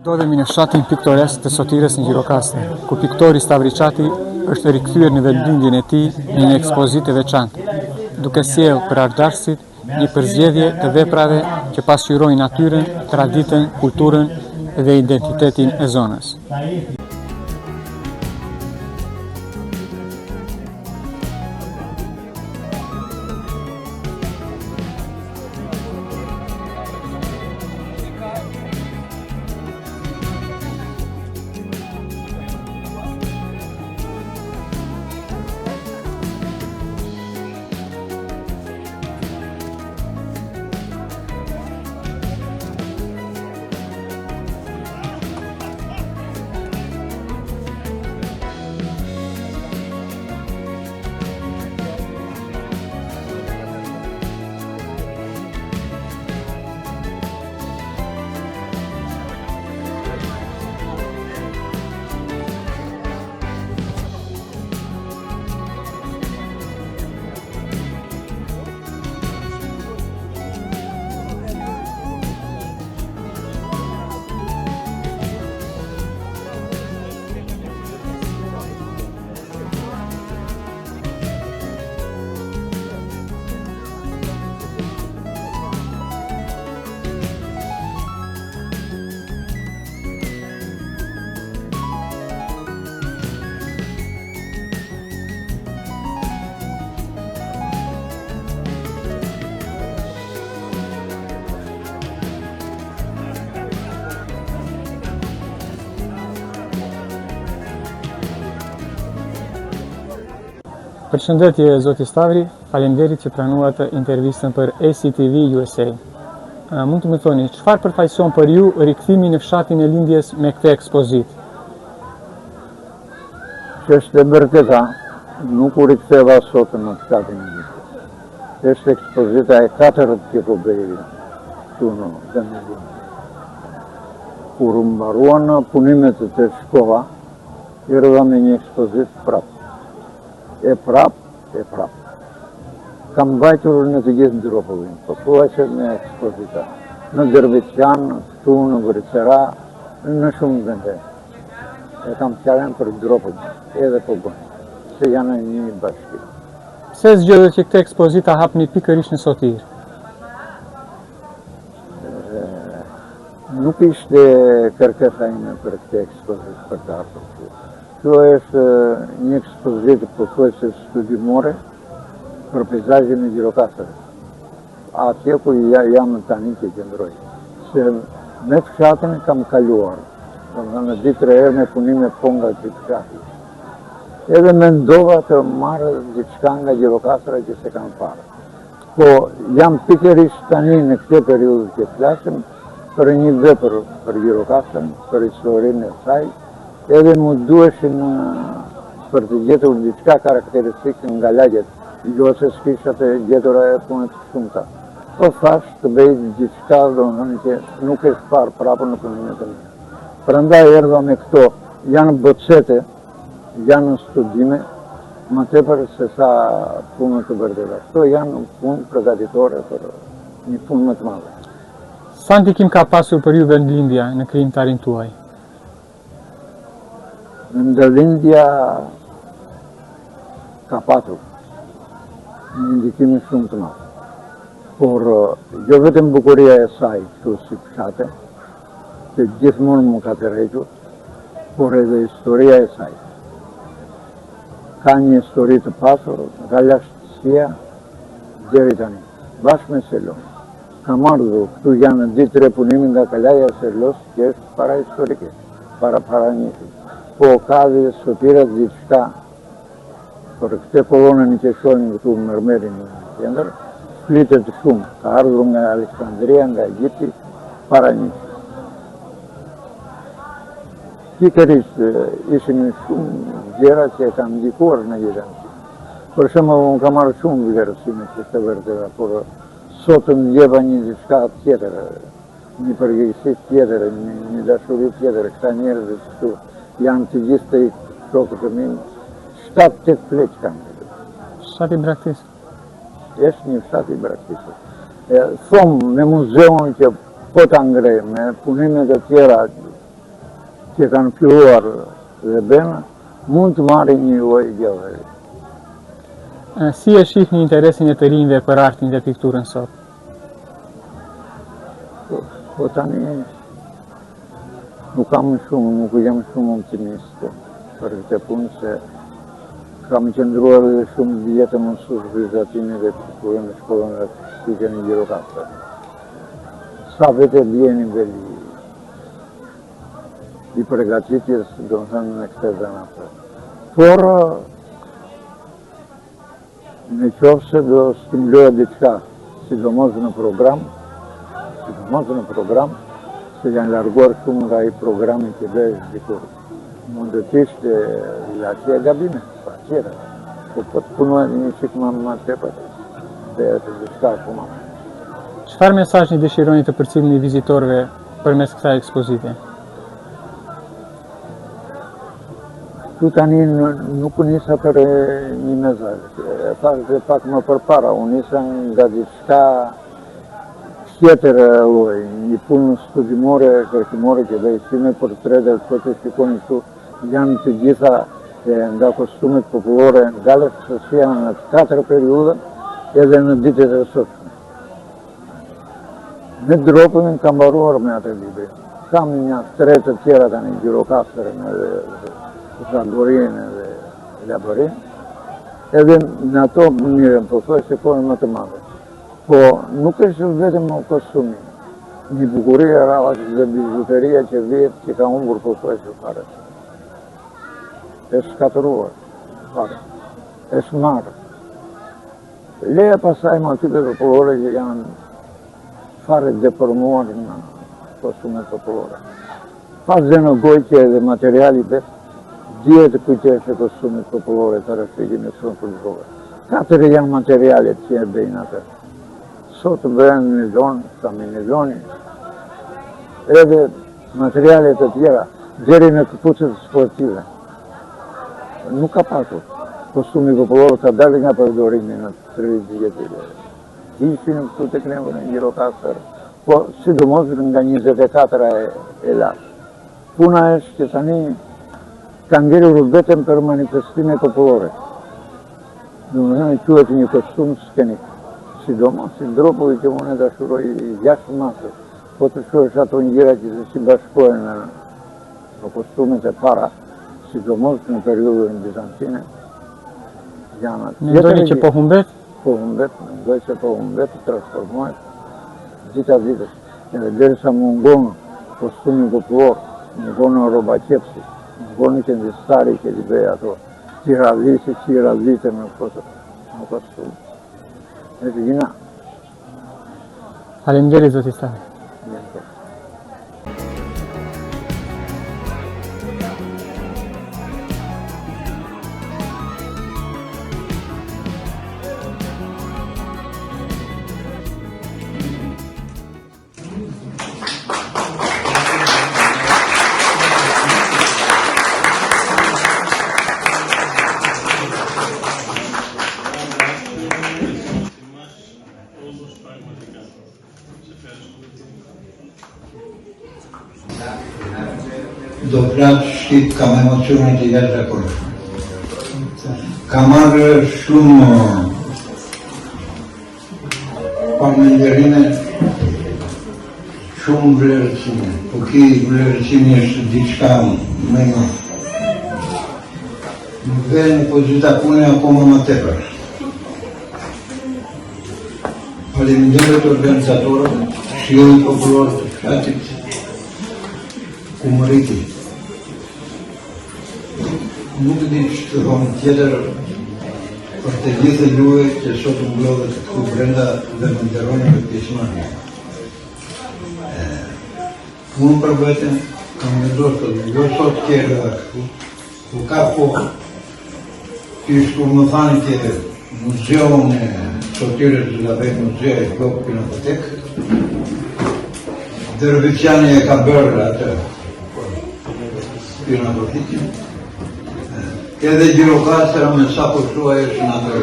Ndodhemi në fshatin piktoresk të Sotirës në Gjirokastër, ku piktori Stavriçati është rikthyer në vendlindjen e tij në një ekspozitë të veçantë, duke sjellë për ardhësit një përzgjedhje të veprave që pasqyrojnë natyrën, traditën, kulturën dhe identitetin e zonës. Përshëndetje zoti Stavri, faleminderit që pranuat intervistën për ACTV USA. Mund të më thoni, çfarë përfaqëson për ju rikthimi në fshatin e lindjes me këtë ekspozitë? Që është e vërteta, nuk u riktheva sot në fshatin e lindjes. Është ekspozita e 4 që po bëj këtu në vendin e lindjes. Kur mbaruan punimet të shkova, erdha me një ekspozitë prapë. E prap. Kam vajtur në të gjithë Ndropullin, po thuajse me ekspozita. Në Derveçan, këtu në Vërcera, në shumë vende. E kam qaren për Ndropullin, edhe po bëjnë, se janë një bashki. Pse zgjedhët që këtë ekspozita hapni pikërisht në Sotirë? Nuk ishte kërkesa ime për këtë ekspozitë për të ardhur. Kjo është një ekspozitë pothuajse studimore për peizazhin e Gjirokastërës. Atje ku jam tani që qëndroj. Se me fshatin kam kaluar, në 2-3 herë me punime po nga të fshati. Edhe mendova të marrë diçka nga Gjirokastra që se kam parë. Po jam pikërisht tani në këtë periudhë që flasim për një vepër për Gjirokastrën, për historinë e saj, edhe mu duheshin për të gjetur diçka karakteristikë nga lagjet, jo se s'kisha të gjetur e punët shumëta. Po thash të bëj diçka domethënë që nuk e parë prapë në punimet e mia. Prandaj erdha me këto, janë bocete, janë studime, më tepër se sa punë të vërteta. Këto janë punë përgatitore për një punë më të madhe. Sa ndikim ka pasur për ju vendlindja në krijimtarin tuaj? Vendlindja ka patur një ndikim shumë të madh. Por jo vetëm bukuria e saj këtu si fshate, që gjithmonë më ka tërhequr, por edhe historia e saj. Ka një histori të pasur nga lashtësia deri tani, bashkë me Selon. Kam ardhur, këtu janë 2-3 punime nga kalaja e Selos, që është para historike, para njësit. Po ka dhe Sotirat diçka për këtë kolonën që shohim këtu mërmerin në qendër, flitet shumë, ka ardhur nga Aleksandria, nga Egjipti, para njësit. Pikërisht ishin shumë gjëra që e kam ndikuar në jetën. Për shembull, unë kam marrë shumë vlerësime që të vërteta, por sot më ndjeva një diçka tjetër, një përgjegjësi tjetër, një dashuri tjetër, këta njerëz këtu janë të gjithë të shokët e mi, 7-8 pleq kanë. Fshati i Braktisë? Është një fshat i Braktisës. Thomë me muzeun që po ta ngrej, me punimet e tjera që kanë filluar dhe bënë, mund të marrin një lloj gjallëri. Si e shihni interesin e të rinjve për artin dhe pikturën sot? Po tani nuk jam shumë optimist për këtë punë, se kam qëndruar dhe shumë vjetë në supervizatimin dhe pikturën në shkollën artistike në Gjirokastër. Sa vete bjeni veli i përgatitjes, do më thënë në këtë zanate. Por, në qofë se do stimulohet diçka, sidomos në program, se janë larguar shumë nga i programi që bëjë dikur. Mund të ishte latje gabime, pa tjera. Po të punohet një qikë më tepër, dhe të diçka shumë. Çfarë mesazhi dëshironi të përcjellni vizitorëve përmes kësaj ekspozite? Tu tani nuk nisa për një mesazh. E thash dhe pak më përpara, unë nisa nga diçka tjetër lloj, një punë studimore, kërkimore që bëj si me portretet, po të shikoni këtu, janë të gjitha nga kostumet popullore, nga lëftësia në 4 periudhe, edhe në ditët e sotme. Në dropën kam mbaruar me atë libri. Kam një 3 të tjera tani, Gjirokastërën edhe Zagorinë dhe Laborinë, edhe në ato mirën, po thuaj se kohën më të madhe. Po nuk është vetëm kostumi, një bukurie e ravash dhe bijuteria që vjetë që ka humbur po thuaj se fare. E shkatëruar, fare, e shmarë. Leja pasaj motive popullore që janë fare deformuar në kostumet popullore. Pas dhe në gojtje dhe materiali vetë, djetë kujtjes e kostumet popullore të rështikin e shumë përdojë. 4 janë materialet që e bëjnë atë. Sot bëhen nylon, nyloni, edhe materialet të tjera, deri në këpucët sportive. Nuk ka pasur. Kostumi popullor ka dalë nga përdorimi në 30 vjetë. Ishin këtu të knevë në Gjirokastër, po sidomos nga 24 e lashtë. Puna është që tani ka ngjerur vetëm për manifestime popullore. Domethënë quhet një kostum skenik. Sidomos si dropovi që unë e dashuroj 6 masë, po të shohësh ato ngjyra që si bashkohen në kostumet e para, sidomos në periudhën bizantine, janë atë. Mendoni që po humbet? Po humbet, mendoj se po humbet, transformohet dita ditës. Edhe derisa mungon kostumi popullor, mungon roba qepsi, mungon qendristari që i bëj ato, që radhite në kostum. E të gjina. Faleminderit zoti Stavi. Do plak shqip kam emocionet e jashtëzakonshme. Ka marrë shumë pamënderime, shumë vlerësime, po ki vlerësimi është diçka më e madhe. Më vjen pozita pune akoma më tepër. Faleminderit organizatorëve, Shiullit Popullor të Fshatit, Kumëriti. Nuk di që të thonë tjetër për të gjithë juve që sot mblodhet këtu brenda dhe më nderoni me pjesëmarrje. Unë për veten kam vendosur të jo sot tjerë këtu, ku ka kohë, që kur më thanë që muzeon e Sotires do ta bëjë muzeu i Blok Pinakotek, Derviçani e ka bërë atë Pinakotekin. Edhe Gjirokastra me sa po thuaj është në atë.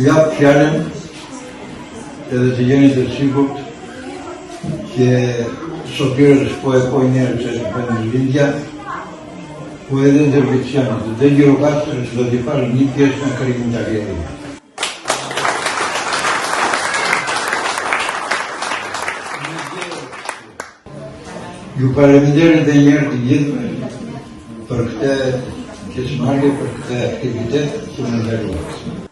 Jap fjalën edhe të jeni të sigurt që sotirës po e poj njerë që është për në lindja, po edhe ndërvitësianit, dhe Gjirokastër do t'i parë një pjesë në kërimin të agjerit. Ju faleminderit dhe njerë të gjithme për këtë pjesëmarrje, për këtë aktivitet që më ndërruar.